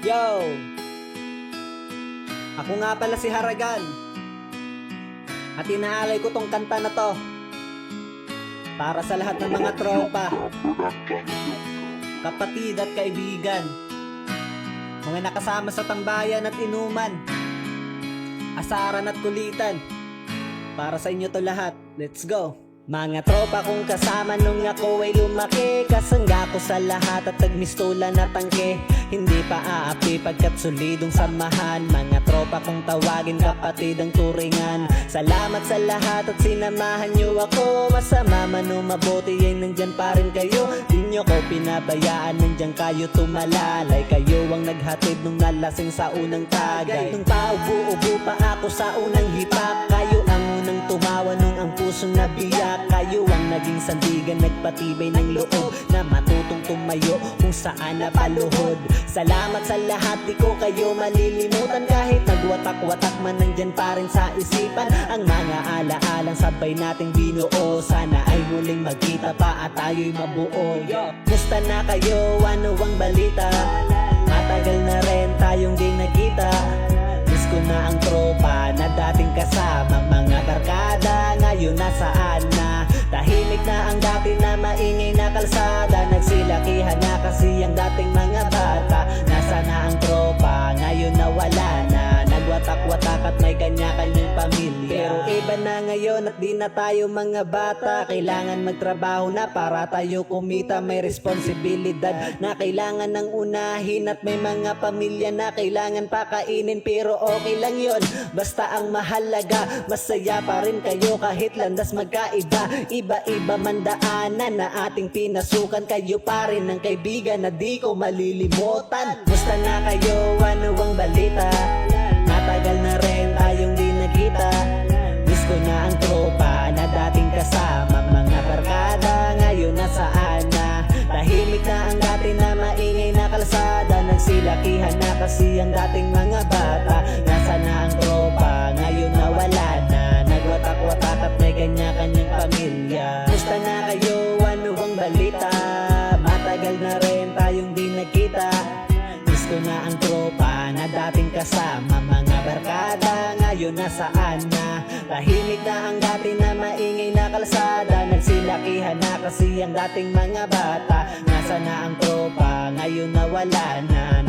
Yo! Ako nga pala si Haragan. At inaalay ko tong kanta na to para sa lahat ng mga tropa, kapatid at kaibigan, mga nakasama sa tambayan at inuman, asaran at kulitan. Para sa inyo to lahat. Let's go! Mga tropa kong kasama nung ako ay lumaki, kasangga ko sa lahat at nagmistulan na tangke. Hindi pa aapi pagkat solidong samahan. Mga tropa kong tawagin kapatid ang turingan. Salamat sa lahat at sinamahan nyo ako. Masama man o mabuti ay nandyan pa rin kayo. Di nyo ko pinabayaan, nandyan kayo tumalalay. Kayo ang naghatid nung nalasing sa unang tagay. Nung paubo-ubo pa ako sa unang hipak, kayo ang unang tumawa nung ang pusong nabiyak. Kayo ang naging sandigan, nagpatibay ng loob na matutong tumayo kung saan napaluhod. Salamat sa lahat, di ko kayo malilimutan. Kahit nagwatak-watak man, nandyan pa rin sa isipan ang mga alaalang sabay nating binuo. Sana ay muling magkita pa at tayo'y mabuo. Musta na kayo? Ano ang balita? Matagal na rin tayong di nagkita. Miss ko na ang tropa na dating kasama. Mga barkada ngayon nasaan na? Tahimik na ang dati na maingay na kalsada. Nagsilakihan na kasi ang dating mga bata. Nasa na ang tropa, ngayon nawala na. Nagwatak-watak at may kanya-kanyang pamilya. Pero iba na ngayon at di na tayo mga bata. Kailangan magtrabaho na para tayo kumita. May responsibilidad na kailangan ng unahin. At may mga pamilya na kailangan pakainin. Pero okay lang yon, basta ang mahalaga masaya pa rin kayo kahit landas magkaiba. Iba-iba man daanan na ating pinasukan. Kayo pa rin ang kaibigan na di ko malilimutan. Musta na kayo? Ano ang balita? Matagal na rin tayong di nagkita. Miss ko na ang tropa na dating kasama. Mga barkada ngayon nasaan na? Tahimik na ang dati na maingay na kalsada. Nagsilakihan na kasi ang dating mga bata. Nasa na ang tropa, ngayon nawala na. Nagwatak-watak at may kanya-kanyang pamilya. Musta na kayo? Ano ang balita? Matagal na rin tayong di nagkita. Miss ko na ang tropa na dating kasama. Mga barkada ngayon nasaan na? Tahimik na ang dati na maingay na kalsada. Nagsilakihan na kasi ang dating mga bata. Nasa na ang tropa, ngayon nawala na.